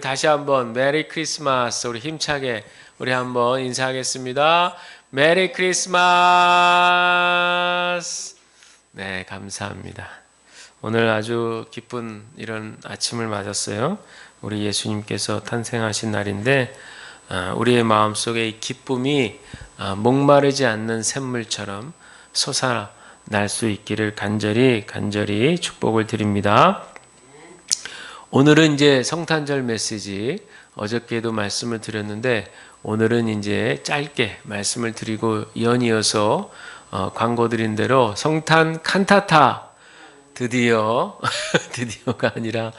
다시 한번 메리 크리스마스 우리 힘차게 우리 한번 인사하겠습니다. 메리 크리스마스. 네, 감사합니다. 오늘 아주 기쁜 이런 아침을 맞았어요. 우리 예수님께서 탄생하신 날인데 우리의 마음속에 이 기쁨이 목마르지 않는 샘물처럼 솟아날 수 있기를 간절히 축복을 드립니다. 오늘은 이제 성탄절 메시지, 어저께도 말씀을 드렸는데 오늘은 이제 짧게 말씀을 드리고 연이어서 광고 드린 대로 성탄 칸타타 드디어가 아니라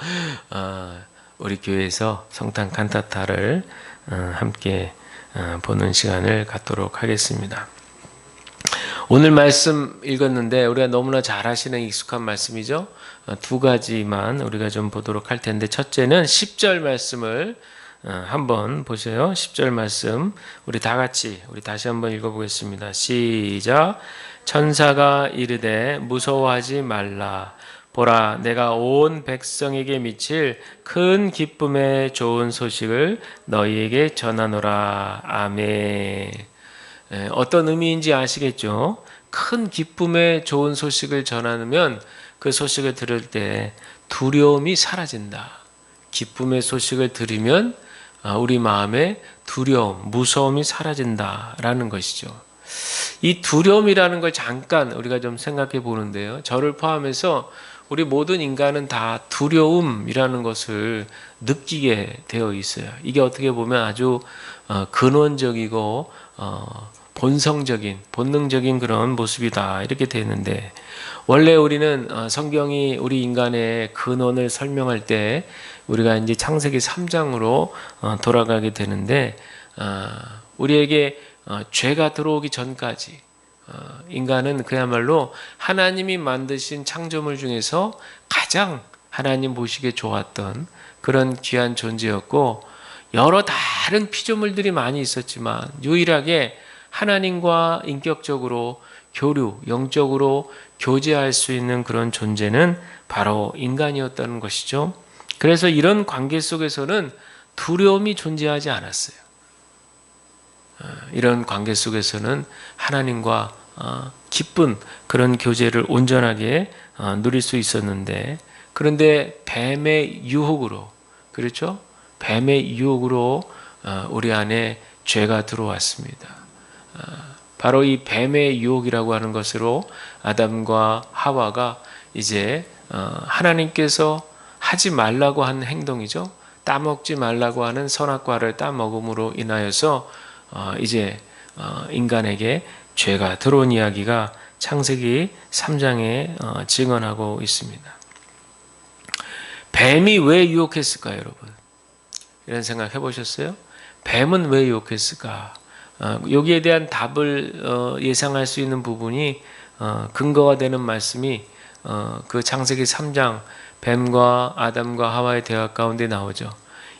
우리 교회에서 성탄 칸타타를 함께 보는 시간을 갖도록 하겠습니다. 오늘 말씀 읽었는데 우리가 너무나 잘 아시는 익숙한 말씀이죠. 두 가지만 우리가 좀 보도록 할 텐데, 첫째는 10절 말씀을 한번 보세요. 10절 말씀 우리 다 같이 우리 다시 한번 읽어보겠습니다. 시작. 천사가 이르되 무서워하지 말라. 보라, 내가 온 백성에게 미칠 큰 기쁨의 좋은 소식을 너희에게 전하노라. 아멘. 어떤 의미인지 아시겠죠? 큰 기쁨의 좋은 소식을 전하면 그 소식을 들을 때 두려움이 사라진다. 기쁨의 소식을 들으면 우리 마음에 두려움, 무서움이 사라진다라는 것이죠. 이 두려움이라는 걸 잠깐 우리가 좀 생각해 보는데요. 저를 포함해서 우리 모든 인간은 다 두려움이라는 것을 느끼게 되어 있어요. 이게 어떻게 보면 아주 근원적이고 본능적인 그런 모습이다, 이렇게 되는데, 원래 우리는 성경이 우리 인간의 근원을 설명할 때 우리가 이제 창세기 3장으로 돌아가게 되는데, 우리에게 죄가 들어오기 전까지 인간은 그야말로 하나님이 만드신 창조물 중에서 가장 하나님 보시기에 좋았던 그런 귀한 존재였고, 여러 다른 피조물들이 많이 있었지만 유일하게 하나님과 인격적으로 교류, 영적으로 교제할 수 있는 그런 존재는 바로 인간이었다는 것이죠. 그래서 이런 관계 속에서는 두려움이 존재하지 않았어요. 이런 관계 속에서는 하나님과 기쁜 그런 교제를 온전하게 누릴 수 있었는데, 그런데 뱀의 유혹으로, 그렇죠? 뱀의 유혹으로 우리 안에 죄가 들어왔습니다. 바로 이 뱀의 유혹이라고 하는 것으로 아담과 하와가 이제 하나님께서 하지 말라고 한 행동이죠. 따먹지 말라고 하는 선악과를 따먹음으로 인하여서 이제 인간에게 죄가 들어온 이야기가 창세기 3장에 증언하고 있습니다. 뱀이 왜 유혹했을까요, 여러분? 이런 생각 해보셨어요? 뱀은 왜 유혹했을까? 여기에 대한 답을 예상할 수 있는 부분이 근거가 되는 말씀이 그 창세기 3장 뱀과 아담과 하와의 대화 가운데 나오죠.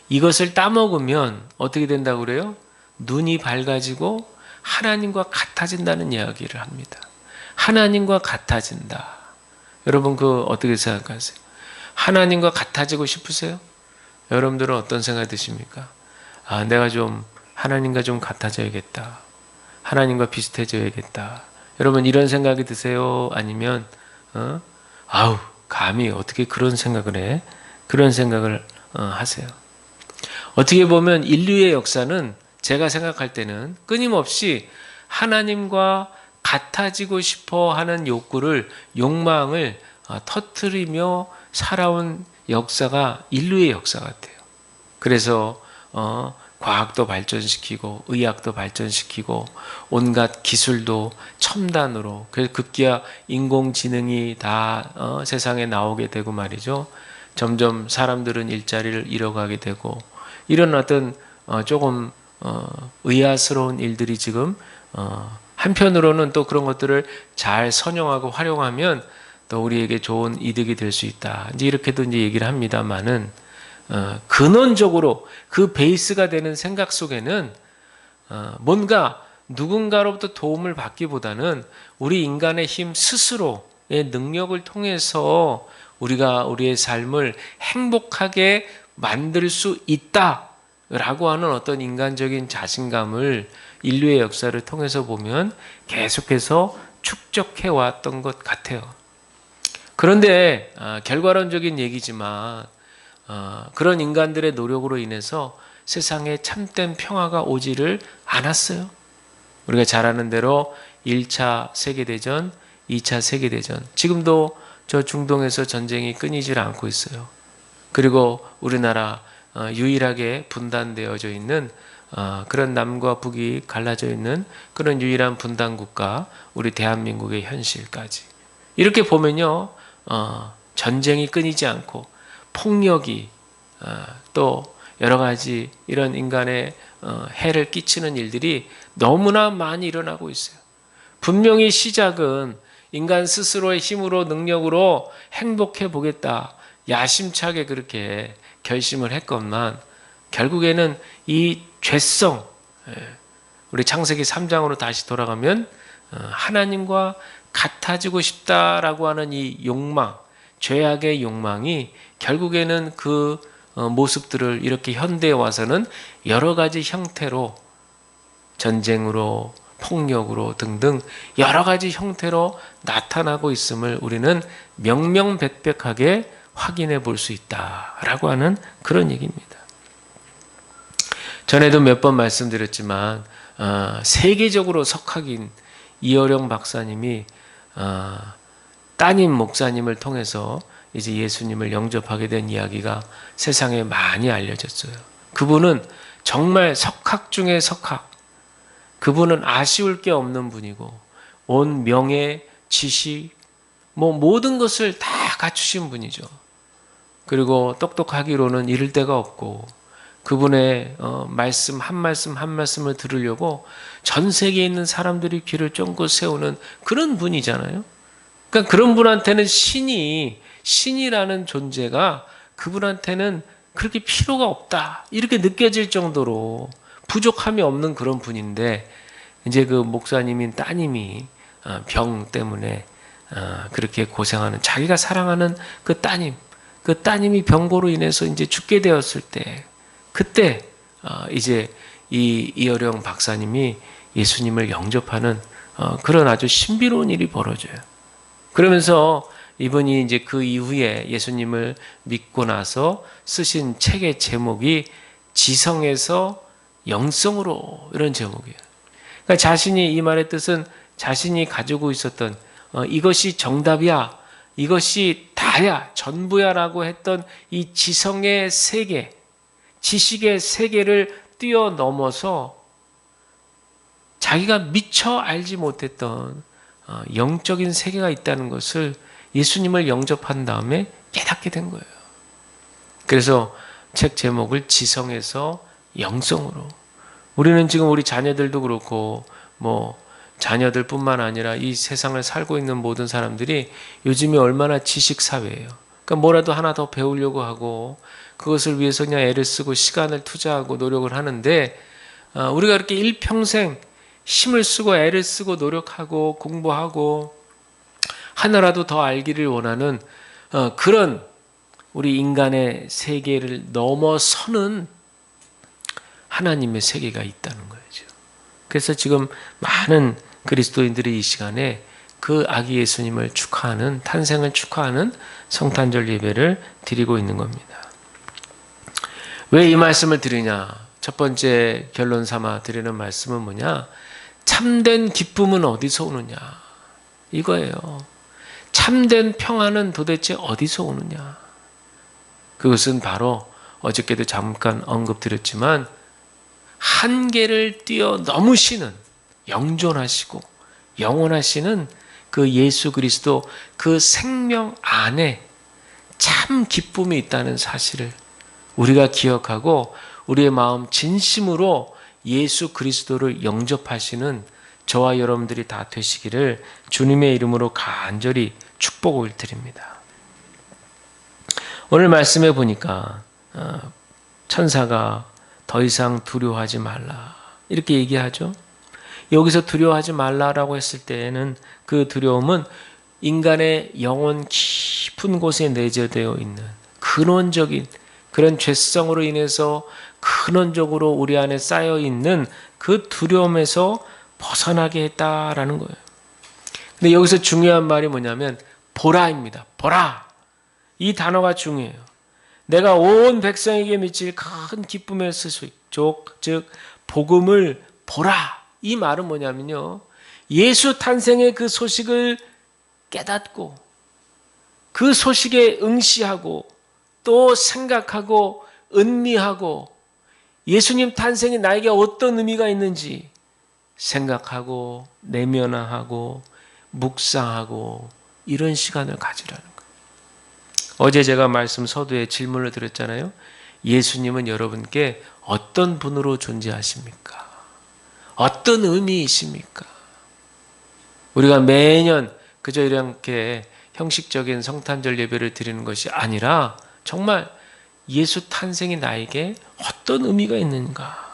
이것을 따먹으면 어떻게 된다고 그래요? 눈이 밝아지고 하나님과 같아진다는 이야기를 합니다. 하나님과 같아진다. 여러분 그거 어떻게 생각하세요? 하나님과 같아지고 싶으세요? 여러분들은 어떤 생각이 드십니까? 내가 좀 하나님과 좀 같아져야겠다. 하나님과 비슷해져야겠다. 여러분 이런 생각이 드세요? 아니면 감히 어떻게 그런 생각을 해? 그런 생각을 하세요. 어떻게 보면 인류의 역사는 제가 생각할 때는 끊임없이 하나님과 같아지고 싶어 하는 욕망을 터뜨리며 살아온 역사가 인류의 역사 같아요. 그래서 과학도 발전시키고 의학도 발전시키고 온갖 기술도 첨단으로, 그래서 급기야 인공지능이 다 세상에 나오게 되고 말이죠. 점점 사람들은 일자리를 잃어가게 되고, 이런 어떤 조금 의아스러운 일들이 지금 한편으로는 또 그런 것들을 잘 선용하고 활용하면 또 우리에게 좋은 이득이 될 수 있다, 이제 이렇게도 이제 얘기를 합니다만은, 근원적으로 그 베이스가 되는 생각 속에는 뭔가 누군가로부터 도움을 받기보다는 우리 인간의 힘 스스로의 능력을 통해서 우리가 우리의 삶을 행복하게 만들 수 있다라고 하는 어떤 인간적인 자신감을 인류의 역사를 통해서 보면 계속해서 축적해 왔던 것 같아요. 그런데 결과론적인 얘기지만 그런 인간들의 노력으로 인해서 세상에 참된 평화가 오지를 않았어요. 우리가 잘 아는 대로 1차 세계대전, 2차 세계대전, 지금도 저 중동에서 전쟁이 끊이질 않고 있어요. 그리고 우리나라 유일하게 분단되어져 있는 그런 남과 북이 갈라져 있는 그런 유일한 분단 국가, 우리 대한민국의 현실까지 이렇게 보면요, 전쟁이 끊이지 않고 폭력이 또 여러 가지 이런 인간의 해를 끼치는 일들이 너무나 많이 일어나고 있어요. 분명히 시작은 인간 스스로의 힘으로 능력으로 행복해 보겠다, 야심차게 그렇게 결심을 했건만 결국에는 이 죄성, 우리 창세기 3장으로 다시 돌아가면 하나님과 같아지고 싶다라고 하는 이 욕망, 죄악의 욕망이 결국에는 그 모습들을 이렇게 현대에 와서는 여러 가지 형태로, 전쟁으로, 폭력으로 등등 여러 가지 형태로 나타나고 있음을 우리는 명명백백하게 확인해 볼 수 있다라고 하는 그런 얘기입니다. 전에도 몇 번 말씀드렸지만 세계적으로 석학인 이어령 박사님이 따님 목사님을 통해서 이제 예수님을 영접하게 된 이야기가 세상에 많이 알려졌어요. 그분은 정말 석학 중에 석학, 그분은 아쉬울 게 없는 분이고 온 명예, 지식, 모든 것을 다 갖추신 분이죠. 그리고 똑똑하기로는 이를 데가 없고 그분의 말씀 한 말씀을 들으려고 전 세계에 있는 사람들이 귀를 쫑긋 세우는 그런 분이잖아요. 그러니까 그런 분한테는 신이라는 존재가 그분한테는 그렇게 필요가 없다, 이렇게 느껴질 정도로 부족함이 없는 그런 분인데, 이제 그 목사님인 따님이 병 때문에 그렇게 고생하는, 자기가 사랑하는 그 따님이 병고로 인해서 이제 죽게 되었을 때, 그때 이제 이 이어령 박사님이 예수님을 영접하는 그런 아주 신비로운 일이 벌어져요. 그러면서 이분이 이제 그 이후에 예수님을 믿고 나서 쓰신 책의 제목이 지성에서 영성으로, 이런 제목이에요. 그러니까 자신이, 이 말의 뜻은 자신이 가지고 있었던 이것이 정답이야, 이것이 다야, 전부야라고 했던 이 지성의 세계, 지식의 세계를 뛰어넘어서 자기가 미처 알지 못했던 영적인 세계가 있다는 것을 예수님을 영접한 다음에 깨닫게 된 거예요. 그래서 책 제목을 지성에서 영성으로. 우리는 지금 우리 자녀들도 그렇고 자녀들뿐만 아니라 이 세상을 살고 있는 모든 사람들이 요즘에 얼마나 지식 사회예요. 그러니까 뭐라도 하나 더 배우려고 하고 그것을 위해서 그냥 애를 쓰고 시간을 투자하고 노력을 하는데, 우리가 이렇게 일평생 힘을 쓰고 애를 쓰고 노력하고 공부하고 하나라도 더 알기를 원하는 그런 우리 인간의 세계를 넘어서는 하나님의 세계가 있다는 거죠. 그래서 지금 많은 그리스도인들이 이 시간에 그 아기 예수님을 축하하는, 탄생을 축하하는 성탄절 예배를 드리고 있는 겁니다. 왜 이 말씀을 드리냐? 첫 번째 결론 삼아 드리는 말씀은 뭐냐? 참된 기쁨은 어디서 오느냐? 이거예요. 참된 평안은 도대체 어디서 오느냐? 그것은 바로 어저께도 잠깐 언급드렸지만 한계를 뛰어넘으시는, 영존하시고 영원하시는 그 예수 그리스도, 그 생명 안에 참 기쁨이 있다는 사실을 우리가 기억하고 우리의 마음 진심으로 예수 그리스도를 영접하시는 저와 여러분들이 다 되시기를 주님의 이름으로 간절히 축복을 드립니다. 오늘 말씀해 보니까 천사가 더 이상 두려워하지 말라, 이렇게 얘기하죠. 여기서 두려워하지 말라라고 했을 때에는 그 두려움은 인간의 영혼 깊은 곳에 내재되어 있는 근원적인 그런 죄성으로 인해서 근원적으로 우리 안에 쌓여있는 그 두려움에서 벗어나게 했다라는 거예요. 근데 여기서 중요한 말이 뭐냐면 보라입니다. 보라. 이 단어가 중요해요. 내가 온 백성에게 미칠 큰 기쁨의 소식, 즉 복음을 보라. 이 말은 뭐냐면요. 예수 탄생의 그 소식을 깨닫고 그 소식에 응시하고 또 생각하고 은미하고 예수님 탄생이 나에게 어떤 의미가 있는지 생각하고 내면화하고 묵상하고 이런 시간을 가지라는 거예요. 어제 제가 말씀 서두에 질문을 드렸잖아요. 예수님은 여러분께 어떤 분으로 존재하십니까? 어떤 의미이십니까? 우리가 매년 그저 이렇게 형식적인 성탄절 예배를 드리는 것이 아니라 정말 예수 탄생이 나에게 어떤 의미가 있는가?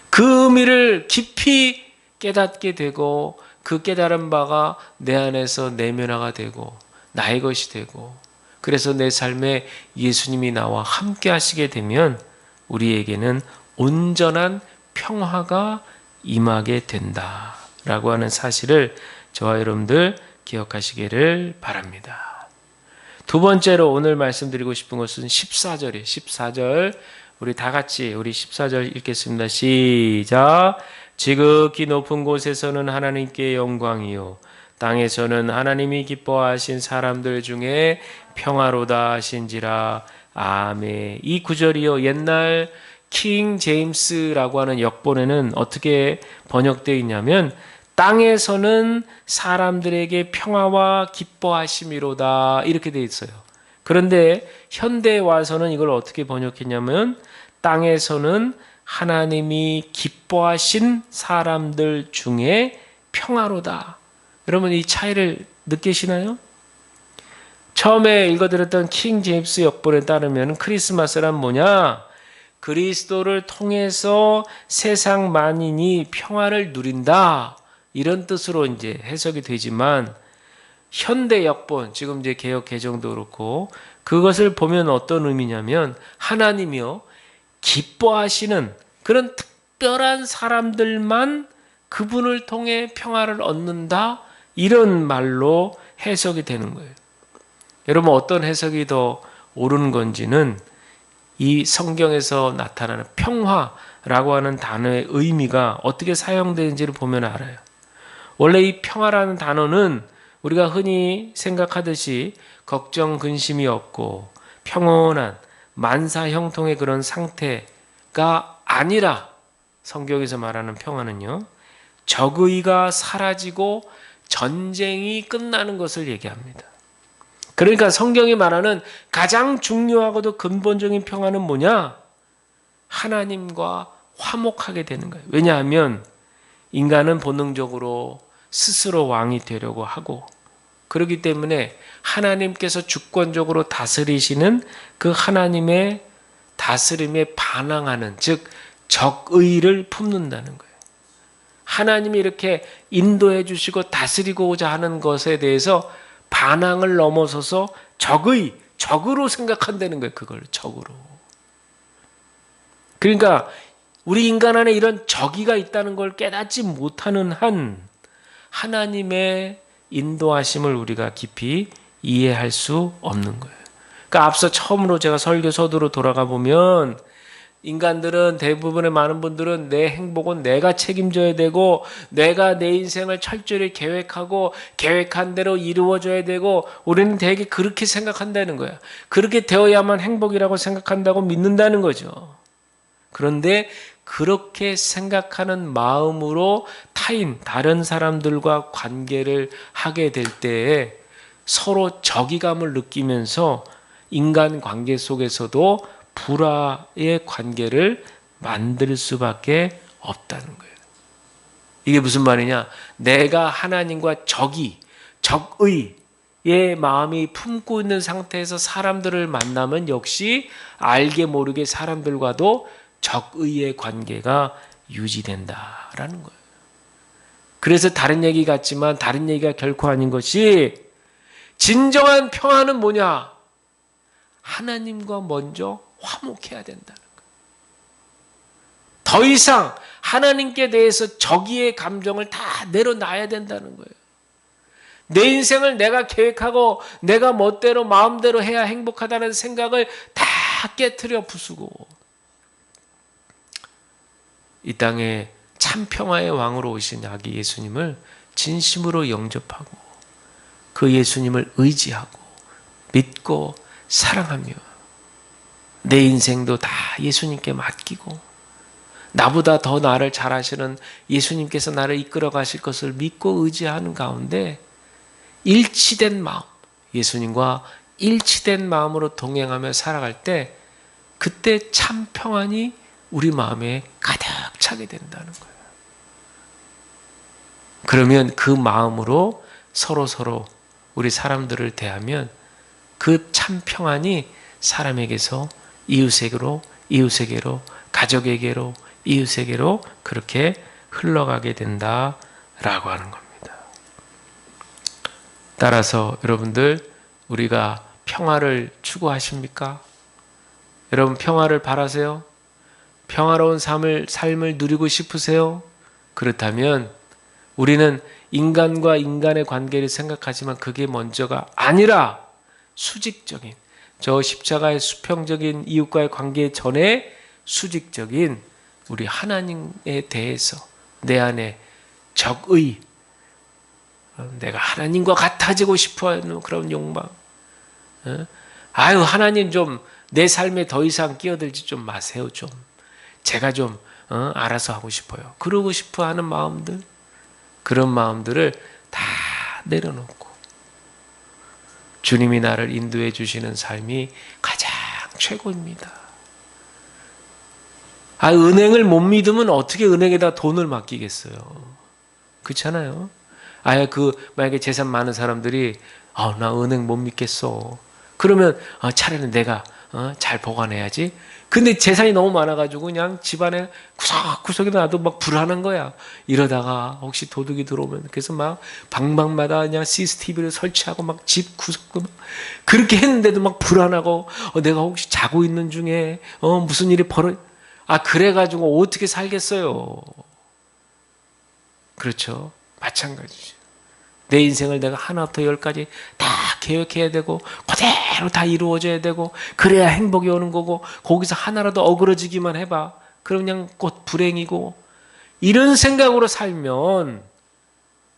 그 의미를 깊이 깨닫게 되고 그 깨달은 바가 내 안에서 내면화가 되고 나의 것이 되고 그래서 내 삶에 예수님이 나와 함께 하시게 되면 우리에게는 온전한 평화가 임하게 된다라고 하는 사실을 저와 여러분들 기억하시기를 바랍니다. 두 번째로 오늘 말씀드리고 싶은 것은 14절이에요. 14절 우리 다 같이 우리 14절 읽겠습니다. 시작. 지극히 높은 곳에서는 하나님께 영광이요 땅에서는 하나님이 기뻐하신 사람들 중에 평화로다 하신지라. 아멘. 이 구절이요 옛날 킹 제임스라고 하는 역본에는 어떻게 번역되어 있냐면 땅에서는 사람들에게 평화와 기뻐하심이로다 이렇게 되어 있어요. 그런데 현대에 와서는 이걸 어떻게 번역했냐면 땅에서는 하나님이 기뻐하신 사람들 중에 평화로다. 여러분 이 차이를 느끼시나요? 처음에 읽어드렸던 킹 제임스 역본에 따르면 크리스마스란 뭐냐? 그리스도를 통해서 세상 만인이 평화를 누린다. 이런 뜻으로 이제 해석이 되지만 현대 역본, 지금 이제 개역 개정도 그렇고 그것을 보면 어떤 의미냐면 하나님이요 기뻐하시는 그런 특별한 사람들만 그분을 통해 평화를 얻는다 이런 말로 해석이 되는 거예요. 여러분 어떤 해석이 더 옳은 건지는 이 성경에서 나타나는 평화라고 하는 단어의 의미가 어떻게 사용되는지를 보면 알아요. 원래 이 평화라는 단어는 우리가 흔히 생각하듯이 걱정, 근심이 없고 평온한 만사형통의 그런 상태가 아니라 성경에서 말하는 평화는요. 적의가 사라지고 전쟁이 끝나는 것을 얘기합니다. 그러니까 성경이 말하는 가장 중요하고도 근본적인 평화는 뭐냐? 하나님과 화목하게 되는 거예요. 왜냐하면 인간은 본능적으로 스스로 왕이 되려고 하고 그렇기 때문에 하나님께서 주권적으로 다스리시는 그 하나님의 다스림에 반항하는 즉 적의를 품는다는 거예요. 하나님이 이렇게 인도해 주시고 다스리고자 하는 것에 대해서 반항을 넘어서서 적으로 생각한다는 거예요. 그걸 적으로. 그러니까 우리 인간 안에 이런 적의가 있다는 걸 깨닫지 못하는 한 하나님의 인도하심을 우리가 깊이 이해할 수 없는 거예요. 그러니까 앞서 처음으로 제가 설교 서두로 돌아가 보면 인간들은 대부분의 많은 분들은 내 행복은 내가 책임져야 되고 내가 내 인생을 철저히 계획하고 계획한 대로 이루어져야 되고 우리는 되게 그렇게 생각한다는 거야. 그렇게 되어야만 행복이라고 생각한다고 믿는다는 거죠. 그런데 그렇게 생각하는 마음으로 다른 사람들과 관계를 하게 될 때에 서로 적이감을 느끼면서 인간 관계 속에서도 불화의 관계를 만들 수밖에 없다는 거예요. 이게 무슨 말이냐? 내가 하나님과 적의의 마음이 품고 있는 상태에서 사람들을 만나면 역시 알게 모르게 사람들과도 적의의 관계가 유지된다라는 거예요. 그래서 다른 얘기 같지만 다른 얘기가 결코 아닌 것이 진정한 평화는 뭐냐? 하나님과 먼저 화목해야 된다는 거예요. 더 이상 하나님께 대해서 적의의 감정을 다 내려놔야 된다는 거예요. 내 인생을 내가 계획하고 내가 멋대로 마음대로 해야 행복하다는 생각을 다 깨트려 부수고 이 땅에 참 평화의 왕으로 오신 아기 예수님을 진심으로 영접하고 그 예수님을 의지하고 믿고 사랑하며 내 인생도 다 예수님께 맡기고 나보다 더 나를 잘 아시는 예수님께서 나를 이끌어 가실 것을 믿고 의지하는 가운데 일치된 마음, 예수님과 일치된 마음으로 동행하며 살아갈 때 그때 참 평안이 우리 마음에 가득 차게 된다는 거예요. 그러면 그 마음으로 서로 우리 사람들을 대하면 그 참 평안이 사람에게서 이웃에게로, 가족에게로, 이웃에게로 그렇게 흘러가게 된다라고 하는 겁니다. 따라서 여러분들 우리가 평화를 추구하십니까? 여러분 평화를 바라세요? 평화로운 삶을 누리고 싶으세요? 그렇다면 우리는 인간과 인간의 관계를 생각하지만 그게 먼저가 아니라 수직적인 저 십자가의 수평적인 이웃과의 관계 전에 수직적인 우리 하나님에 대해서 내 안에 적의 내가 하나님과 같아지고 싶어하는 그런 욕망. 아유 하나님 좀 내 삶에 더 이상 끼어들지 좀 마세요 좀. 제가 좀 알아서 하고 싶어요. 그러고 싶어하는 마음들 그런 마음들을 다 내려놓고 주님이 나를 인도해 주시는 삶이 가장 최고입니다. 은행을 못 믿으면 어떻게 은행에다 돈을 맡기겠어요? 그렇잖아요. 만약에 재산 많은 사람들이 나 은행 못 믿겠어. 그러면 차라리 내가 잘 보관해야지. 근데 재산이 너무 많아가지고 그냥 집안에 구석구석에 놔도 막 불안한 거야. 이러다가 혹시 도둑이 들어오면 그래서 막 방방마다 그냥 CCTV를 설치하고 막 집 구석도 막 그렇게 했는데도 막 불안하고 내가 혹시 자고 있는 중에 무슨 일이 그래가지고 어떻게 살겠어요. 그렇죠. 마찬가지죠. 내 인생을 내가 하나부터 열까지 다 계획해야 되고 그대로 다 이루어져야 되고 그래야 행복이 오는 거고 거기서 하나라도 어그러지기만 해봐. 그럼 그냥 곧 불행이고 이런 생각으로 살면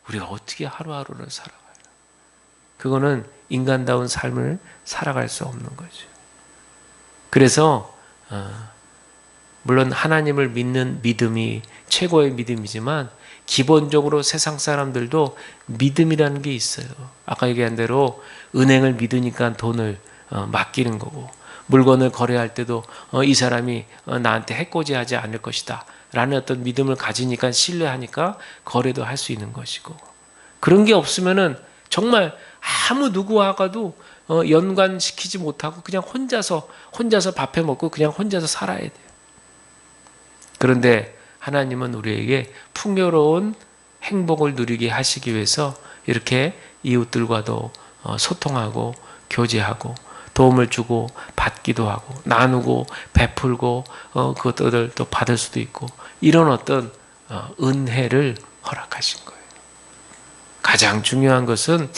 우리가 어떻게 하루하루를 살아가요? 그거는 인간다운 삶을 살아갈 수 없는 거죠. 그래서 물론 하나님을 믿는 믿음이 최고의 믿음이지만 기본적으로 세상 사람들도 믿음이라는 게 있어요. 아까 얘기한 대로 은행을 믿으니까 돈을 맡기는 거고 물건을 거래할 때도 이 사람이 나한테 해코지하지 않을 것이다 라는 어떤 믿음을 가지니까 신뢰하니까 거래도 할 수 있는 것이고 그런 게 없으면은 정말 아무 누구와가도 연관시키지 못하고 그냥 혼자서 밥해 먹고 그냥 혼자서 살아야 돼요. 그런데 하나님은 우리에게 풍요로운 행복을 누리게 하시기 위해서 이렇게 이웃들과도 소통하고 교제하고 도움을 주고 받기도 하고 나누고 베풀고 그것들을 또 받을 수도 있고 이런 어떤 은혜를 허락하신 거예요. 가장 중요한 것은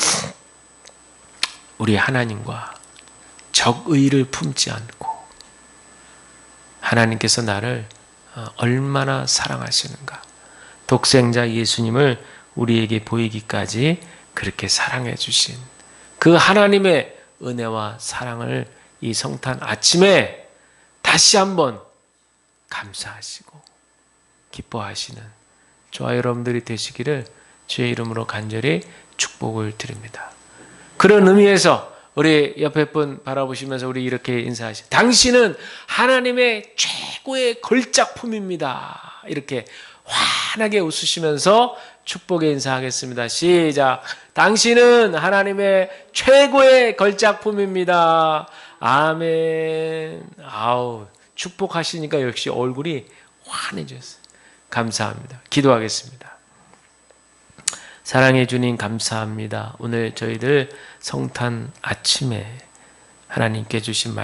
우리 하나님과 적의를 품지 않고 하나님께서 나를 얼마나 사랑하시는가. 독생자 예수님을 우리에게 보이기까지 그렇게 사랑해 주신 그 하나님의 은혜와 사랑을 이 성탄 아침에 다시 한번 감사하시고 기뻐하시는 저와 여러분들이 되시기를 주의 이름으로 간절히 축복을 드립니다. 그런 의미에서 우리 옆에 분 바라보시면서 우리 이렇게 인사하시죠. 당신은 하나님의 최고의 걸작품입니다. 이렇게 환하게 웃으시면서 축복의 인사하겠습니다. 시작. 당신은 하나님의 최고의 걸작품입니다. 아멘. 축복하시니까 역시 얼굴이 환해졌어요. 감사합니다. 기도하겠습니다. 사랑해 주님 감사합니다. 오늘 저희들 성탄 아침에 하나님께 주신 말씀